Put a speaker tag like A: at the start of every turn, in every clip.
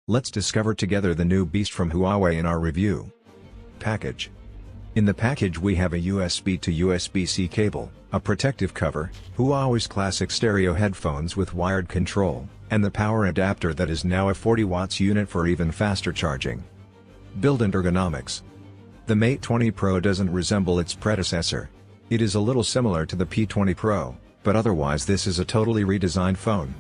A: Let's discover together the new beast from Huawei in our review. Package. In the package we have a USB to USB-C cable, a protective cover, Huawei's classic stereo headphones with wired control, and the power adapter that is now a 40 watts unit for even faster charging. Build and ergonomics. The Mate 20 Pro doesn't resemble its predecessor. It is a little similar to the P20 Pro, but otherwise this is a totally redesigned phone.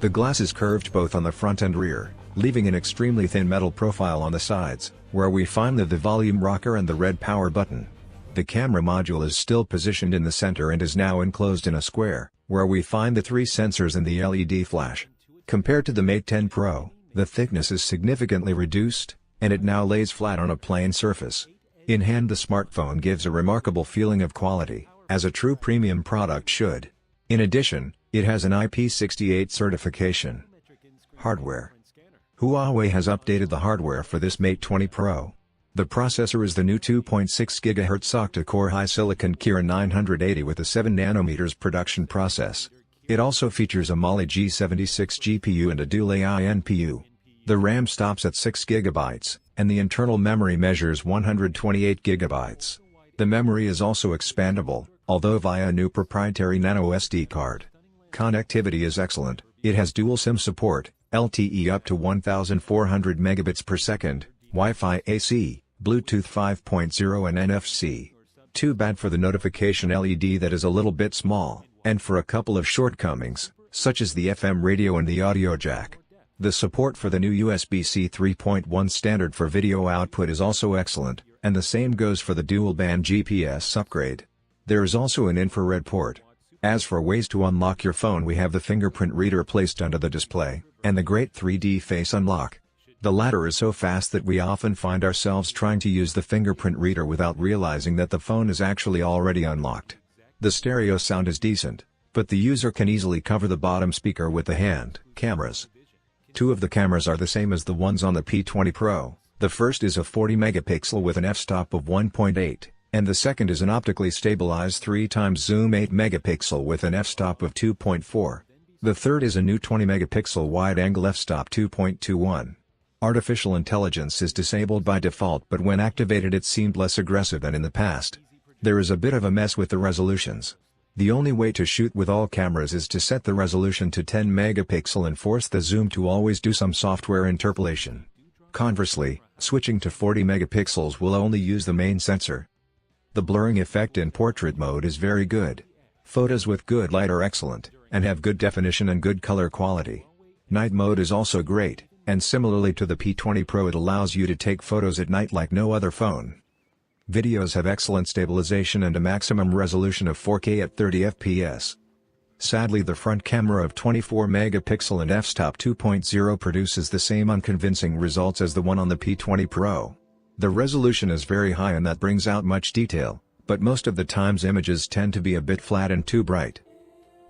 A: The glass is curved both on the front and rear, leaving an extremely thin metal profile on the sides, where we find the volume rocker and the red power button. The camera module is still positioned in the center and is now enclosed in a square, where we find the 3 sensors and the LED flash. Compared to the Mate 10 Pro, the thickness is significantly reduced, and it now lays flat on a plain surface. In hand, the smartphone gives a remarkable feeling of quality, as a true premium product should. In addition, it has an IP68 certification. Hardware. Huawei has updated the hardware for this Mate 20 Pro. The processor is the new 2.6 GHz octa-core high-silicon Kirin 980 with a 7nm production process. It also features a Mali G76 GPU and a dual AI NPU. The RAM stops at 6 GB, and the internal memory measures 128 GB. The memory is also expandable, although via a new proprietary nano SD card. Connectivity is excellent. It has dual SIM support, LTE up to 1400 megabits per second, Wi-Fi AC, Bluetooth 5.0 and NFC. Too bad for the notification LED that is a little bit small, and for a couple of shortcomings, such as the FM radio and the audio jack. The support for the new USB-C 3.1 standard for video output is also excellent, and the same goes for the dual-band GPS upgrade. There is also an infrared port. As for ways to unlock your phone, we have the fingerprint reader placed under the display, and the great 3D face unlock. The latter is so fast that we often find ourselves trying to use the fingerprint reader without realizing that the phone is actually already unlocked. The stereo sound is decent, but the user can easily cover the bottom speaker with the hand. Cameras. 2 of the cameras are the same as the ones on the P20 Pro. The first is a 40 megapixel with an f-stop of 1.8, and the second is an optically stabilized 3x zoom 8 megapixel with an f-stop of 2.4. The third is a new 20 megapixel wide-angle f-stop 2.21. Artificial intelligence is disabled by default, but when activated it seemed less aggressive than in the past. There is a bit of a mess with the resolutions. The only way to shoot with all cameras is to set the resolution to 10 megapixel and force the zoom to always do some software interpolation. Conversely, switching to 40 megapixels will only use the main sensor. The blurring effect in portrait mode is very good. Photos with good light are excellent, and have good definition and good color quality. Night mode is also great, and similarly to the P20 Pro it allows you to take photos at night like no other phone. Videos have excellent stabilization and a maximum resolution of 4K at 30 FPS. Sadly, the front camera of 24 megapixel and f-stop 2.0 produces the same unconvincing results as the one on the P20 Pro. The resolution is very high and that brings out much detail, but most of the times images tend to be a bit flat and too bright.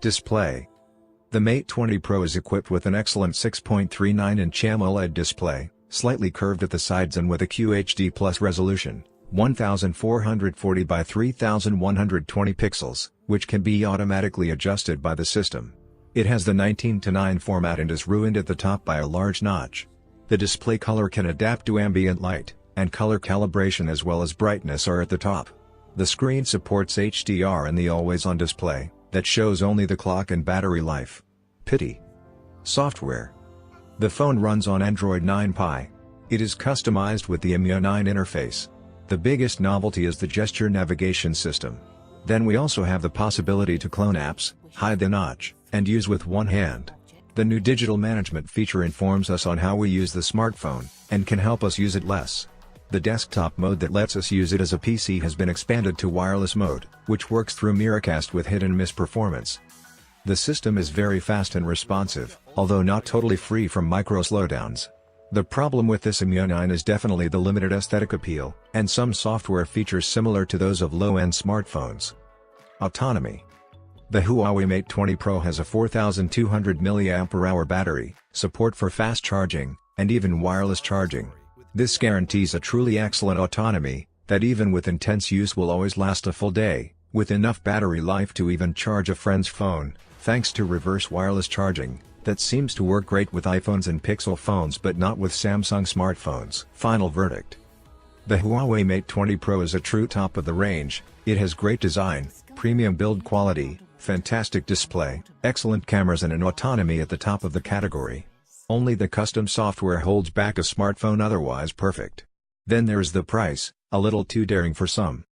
A: Display. The Mate 20 Pro is equipped with an excellent 6.39-inch AMOLED display, slightly curved at the sides and with a QHD Plus resolution, 1440 by 3120 pixels, which can be automatically adjusted by the system. It has the 19:9 format and is ruined at the top by a large notch. The display color can adapt to ambient light, and color calibration as well as brightness are at the top. The screen supports HDR and the always-on display, that shows only the clock and battery life. Pity. Software. The phone runs on Android 9 Pie. It is customized with the MIUI 9 interface. The biggest novelty is the gesture navigation system. Then we also have the possibility to clone apps, hide the notch, and use with one hand. The new digital management feature informs us on how we use the smartphone, and can help us use it less. The desktop mode that lets us use it as a PC has been expanded to wireless mode, which works through Miracast with hit and miss performance. The system is very fast and responsive, although not totally free from micro slowdowns. The problem with this MIUI 9 is definitely the limited aesthetic appeal, and some software features similar to those of low-end smartphones. Autonomy. The Huawei Mate 20 Pro has a 4200 mAh battery, support for fast charging, and even wireless charging. This guarantees a truly excellent autonomy, that even with intense use will always last a full day, with enough battery life to even charge a friend's phone, thanks to reverse wireless charging, That seems to work great with iPhones and Pixel phones but not with Samsung smartphones. Final verdict. The Huawei Mate 20 Pro is a true top of the range. It has great design, premium build quality, fantastic display, excellent cameras and an autonomy at the top of the category. Only the custom software holds back a smartphone otherwise perfect. Then there's the price, a little too daring for some.